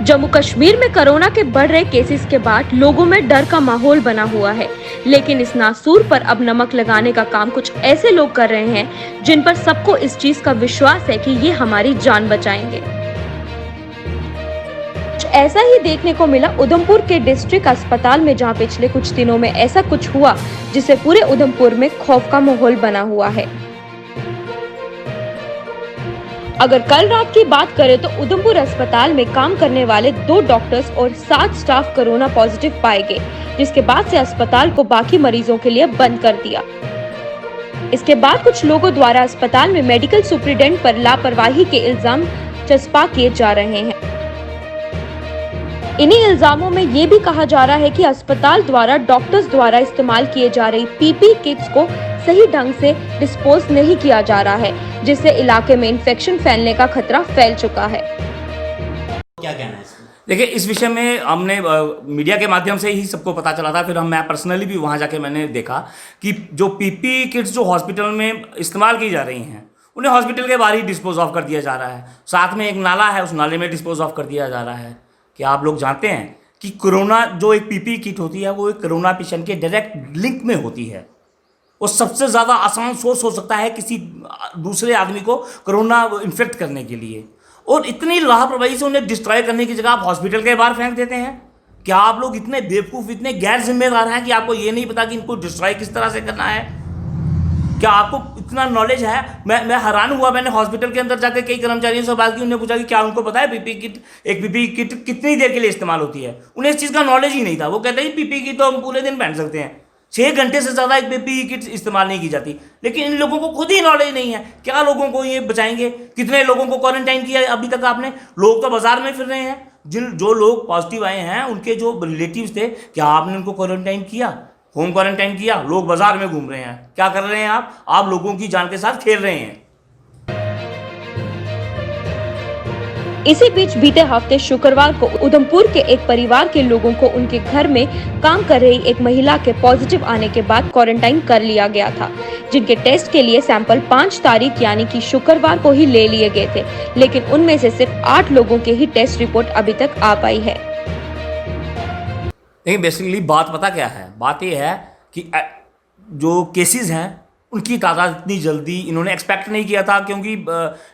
जम्मू कश्मीर में कोरोना के बढ़ रहे केसेस के बाद लोगों में डर का माहौल बना हुआ है, लेकिन इस नासूर पर अब नमक लगाने का काम कुछ ऐसे लोग कर रहे हैं जिन पर सबको इस चीज का विश्वास है कि ये हमारी जान बचाएंगे। ऐसा ही देखने को मिला उधमपुर के डिस्ट्रिक्ट अस्पताल में, जहां पिछले कुछ दिनों में ऐसा कुछ हुआ जिससे पूरे उधमपुर में खौफ का माहौल बना हुआ है। अगर कल रात की बात करें तो उधमपुर अस्पताल में काम करने वाले 2 डॉक्टर्स और 7 स्टाफ कोरोना पॉजिटिव पाए गए, जिसके बाद से अस्पताल को बाकी मरीजों के लिए बंद कर दिया। इसके बाद कुछ लोगों द्वारा अस्पताल में मेडिकल सुपरिटेंडेंट पर लापरवाही के इल्जाम चस्पा किए जा रहे हैं। इन्हीं इल्जामों में ये भी कहा जा रहा है कि अस्पताल द्वारा डॉक्टर्स द्वारा इस्तेमाल किए जा रही पीपी किट्स को सही ढंग से डिस्पोज नहीं किया जा रहा है, जिससे इलाके में इन्फेक्शन फैलने का खतरा फैल चुका है। क्या कहना है इसमें? देखिए, इस विषय में हमने मीडिया के माध्यम से ही सबको पता चला था, फिर मैं पर्सनली भी वहाँ जाके मैंने देखा कि जो पीपी किट्स जो हॉस्पिटल में इस्तेमाल की जा रही हैं उन्हें हॉस्पिटल के बाहर ही डिस्पोज ऑफ कर दिया जा रहा है। साथ में एक नाला है, उस नाले में डिस्पोज ऑफ कर दिया जा रहा है। क्या आप लोग जानते हैं कि कोरोना जो एक पीपी किट होती है वो एक कोरोना पेशेंट के डायरेक्ट लिंक में होती है। वो सबसे ज़्यादा आसान सोर्स हो सकता है किसी दूसरे आदमी को कोरोना इन्फेक्ट करने के लिए, और इतनी लापरवाही से उन्हें डिस्ट्रॉय करने की जगह आप हॉस्पिटल के बाहर फेंक देते हैं। क्या आप लोग इतने बेवकूफ़, इतने गैर जिम्मेदार हैं कि आपको ये नहीं पता कि इनको डिस्ट्रॉय किस तरह से करना है? क्या आपको इतना नॉलेज है? मैं हैरान हुआ। मैंने हॉस्पिटल के अंदर जाकर कई कर्मचारियों से बात की, उन्हें पूछा कि क्या उनको पता है एक पीपी किट कितनी देर के लिए इस्तेमाल होती है। उन्हें इस चीज़ का नॉलेज ही नहीं था। वो कहते हैं पीपी किट तो हम पूरे दिन पहन सकते हैं, 6 घंटे से ज़्यादा एक पीपी किट इस्तेमाल नहीं की जाती। लेकिन इन लोगों को खुद ही नॉलेज नहीं है। क्या लोगों को ये बचाएंगे? कितने लोगों को क्वारंटाइन किया अभी तक आपने? लोग तो बाजार में फिर रहे हैं। जो लोग पॉजिटिव आए हैं उनके जो रिलेटिव्स थे, क्या आपने उनको क्वारंटाइन किया, होम क्वारंटाइन किया? लोग बाजार में घूम रहे हैं। क्या कर रहे हैं आप लोगों की जान के साथ खेल रहे हैं। इसी बीच बीते हफ्ते शुक्रवार को उधमपुर के एक परिवार के लोगों को उनके घर में काम कर रही एक महिला के पॉजिटिव आने के बाद क्वारंटाइन कर लिया गया था, जिनके टेस्ट के लिए सैंपल 5 तारीख यानी कि शुक्रवार को ही ले लिए गए थे, लेकिन उनमें से सिर्फ 8 लोगों के ही टेस्ट रिपोर्ट अभी तक आ पाई है। लेकिन बेसिकली बात पता क्या है? बात यह है कि जो केसेस हैं उनकी तादाद इतनी जल्दी इन्होंने एक्सपेक्ट नहीं किया था, क्योंकि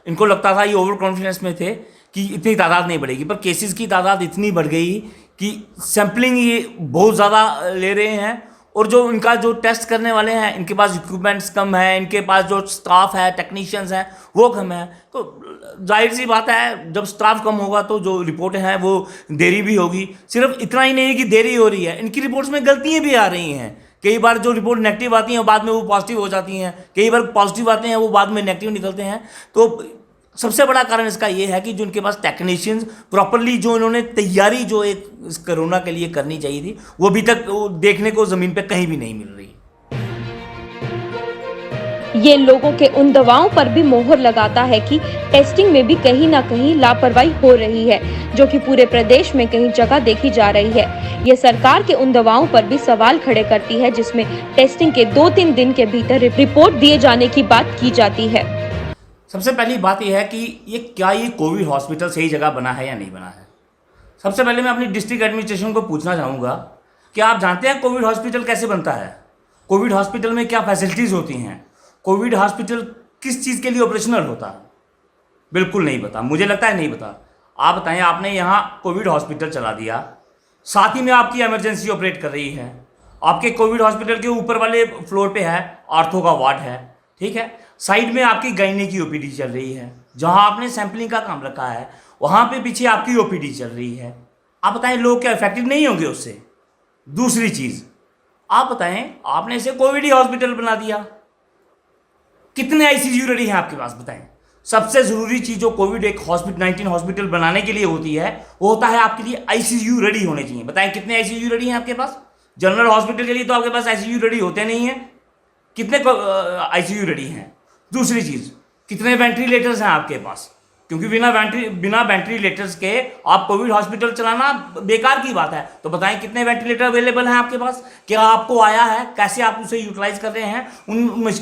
इनको लगता था, ये ओवर कॉन्फिडेंस में थे कि इतनी तादाद नहीं बढ़ेगी, पर केसेस की तादाद इतनी बढ़ गई कि सैम्पलिंग ये बहुत ज़्यादा ले रहे हैं, और जो इनका जो टेस्ट करने वाले हैं इनके पास इक्विपमेंट्स कम है, इनके पास जो स्टाफ है, टेक्नीशियंस हैं वो कम है। तो जाहिर सी बात है, जब स्टाफ कम होगा तो जो रिपोर्ट हैं वो देरी भी होगी। सिर्फ इतना ही नहीं है कि देरी हो रही है, इनकी रिपोर्ट्स में गलतियाँ भी आ रही हैं। कई बार जो रिपोर्ट नेगेटिव आती हैं बाद में वो पॉजिटिव हो जाती हैं, कई बार पॉजिटिव आते हैं वो बाद में नेगेटिव निकलते हैं। तो सबसे बड़ा कारण इसका ये है कि जो उनके पास टेक्नीशियंस प्रॉपरली जो इन्होंने तैयारी जो एक इस कोरोना के लिए करनी चाहिए थी, वो अभी तक देखने को ज़मीन पे कहीं भी नहीं मिल रही। ये लोगों के उन दवाओं पर भी मोहर लगाता है कि टेस्टिंग में भी कहीं ना कहीं लापरवाही हो रही है, जो कि पूरे प्रदेश में कई जगह देखी जा रही है। ये सरकार के उन दवाओं पर भी सवाल खड़े करती है, जिसमें टेस्टिंग के 2-3 दिन के भीतर रिपोर्ट दिए जाने की बात की जाती है। सबसे पहली बात यह है कि ये कोविड हॉस्पिटल सही जगह बना है या नहीं बना है। सबसे पहले मैं अपनी डिस्ट्रिक्ट एडमिनिस्ट्रेशन को पूछना चाहूँगा कि आप जानते हैं कोविड हॉस्पिटल कैसे बनता है? कोविड हॉस्पिटल में क्या फैसिलिटीज़ होती हैं? कोविड हॉस्पिटल किस चीज़ के लिए ऑपरेशनल होता है? बिल्कुल नहीं पता, मुझे लगता है नहीं पता। आप बताएं, आपने यहाँ कोविड हॉस्पिटल चला दिया, साथ ही में आपकी इमरजेंसी ऑपरेट कर रही है, आपके कोविड हॉस्पिटल के ऊपर वाले फ्लोर पे है आर्थो का वार्ड है, ठीक है, साइड में आपकी गायने की ओपीडी चल रही है, जहाँ आपने सैंपलिंग का काम रखा है वहाँ पे पीछे आपकी ओपीडी चल रही है। आप बताएं, लोग क्या इफेक्टेड नहीं होंगे उससे? दूसरी चीज़, आप बताएं, आपने इसे कोविड ही हॉस्पिटल बना दिया, कितने आईसीयू रेडी हैं आपके पास? बताएं। सबसे ज़रूरी चीज़ जो कोविड एक 19 हॉस्पिटल बनाने के लिए होती है वो होता है आपके लिए आईसीयू रेडी होने चाहिए। बताएं, कितने आईसीयू रेडी हैं आपके पास? जनरल हॉस्पिटल के लिए तो आपके पास आईसीयू रेडी होते नहीं हैं, कितने आईसीयू रेडी हैं? दूसरी चीज़, कितने वेंटिलेटर्स हैं आपके पास? क्योंकि बिना वेंटिलेटर्स के आप कोविड हॉस्पिटल चलाना बेकार की बात है। तो बताएं, कितने वेंटिलेटर अवेलेबल हैं आपके पास? क्या आपको आया है? कैसे आप उसे यूटिलाइज कर रहे हैं?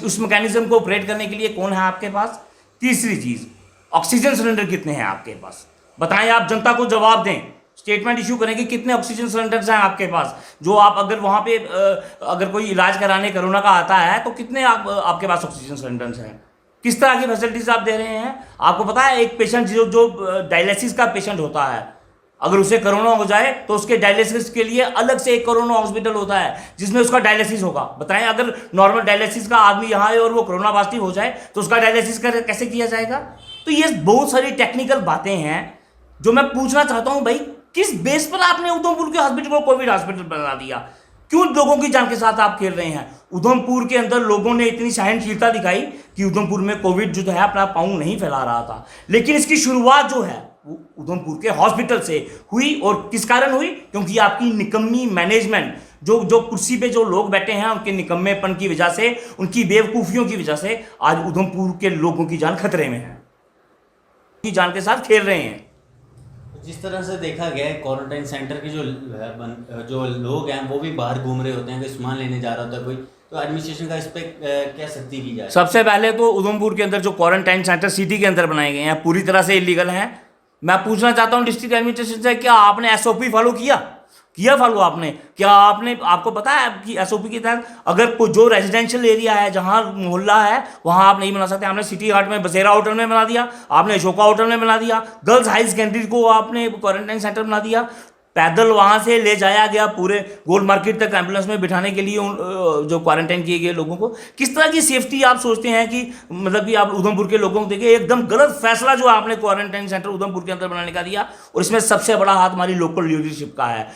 उस मैकेनिज्म को ऑपरेट करने के लिए कौन है आपके पास? तीसरी चीज़, ऑक्सीजन सिलेंडर कितने हैं आपके पास? बताएं, आप जनता को जवाब दें स्टेटमेंट इशू करें कि कितने ऑक्सीजन सिलेंडर्स हैं आपके पास, जो आप अगर वहाँ पे अगर कोई इलाज कराने कोरोना का आता है तो कितने आपके पास ऑक्सीजन सिलेंडर्स हैं, किस तरह की फैसिलिटीज आप दे रहे हैं। आपको पता है एक पेशेंट जो जो डायलिसिस का पेशेंट होता है, अगर उसे कोरोना हो जाए तो उसके डायलिसिस के लिए अलग से एक कोरोना हॉस्पिटल होता है जिसमें उसका डायलिसिस होगा। बताएं अगर नॉर्मल डायलिसिस का आदमी यहाँ है और वो कोरोना पॉजिटिव हो जाए तो उसका डायलिसिस कैसे किया जाएगा। तो ये बहुत सारी टेक्निकल बातें हैं जो मैं पूछना चाहता हूँ, भाई किस बेस पर आपने उधमपुर के हॉस्पिटल को कोविड हॉस्पिटल बना दिया, क्यों लोगों की जान के साथ आप खेल रहे हैं। उधमपुर के अंदर लोगों ने इतनी सहनशीलता दिखाई कि उधमपुर में कोविड जो है अपना पाँव नहीं फैला रहा था, लेकिन इसकी शुरुआत जो है वो उधमपुर के हॉस्पिटल से हुई। और किस कारण हुई, क्योंकि आपकी निकम्मी मैनेजमेंट, जो कुर्सी पे जो लोग बैठे हैं उनके निकम्मेपन की वजह से, उनकी बेवकूफ़ियों की वजह से आज उधमपुर के लोगों की जान खतरे में है, की जान के साथ खेल रहे हैं। जिस तरह से देखा गया है क्वारंटाइन सेंटर के जो लोग हैं वो भी बाहर घूम रहे होते हैं, कोई सामान लेने जा रहा होता है कोई, तो एडमिनिस्ट्रेशन का इस पर क्या सख्ती की जाए। सबसे पहले तो उधमपुर के अंदर जो क्वारंटाइन सेंटर सिटी के अंदर बनाए गए हैं पूरी तरह से इलीगल हैं। मैं पूछना चाहता हूं डिस्ट्रिक्ट एडमिनिस्ट्रेशन से, क्या आपने एसओपी फॉलो किया फॉलो आपने, क्या आपको पता है कि एसओपी के तहत अगर कोई जो रेजिडेंशियल एरिया है जहां मोहल्ला है वहां आप नहीं बना सकते। आपने सिटी हार्ट में बसेरा होटल में बना दिया, आपने अशोका होटल में बना दिया, गर्ल्स हाई सेकेंडरी को आपने क्वारंटाइन सेंटर बना दिया। पैदल वहाँ से ले जाया गया पूरे गोल मार्केट तक एम्बुलेंस में बिठाने के लिए जो क्वारंटाइन किए गए लोगों को। किस तरह की सेफ्टी आप सोचते हैं कि मतलब कि आप उधमपुर के लोगों को देखिए, एकदम गलत फैसला जो आपने क्वारंटाइन सेंटर उधमपुर के अंदर बनाने का दिया। और इसमें सबसे बड़ा हाथ हमारी लोकल लीडरशिप का है।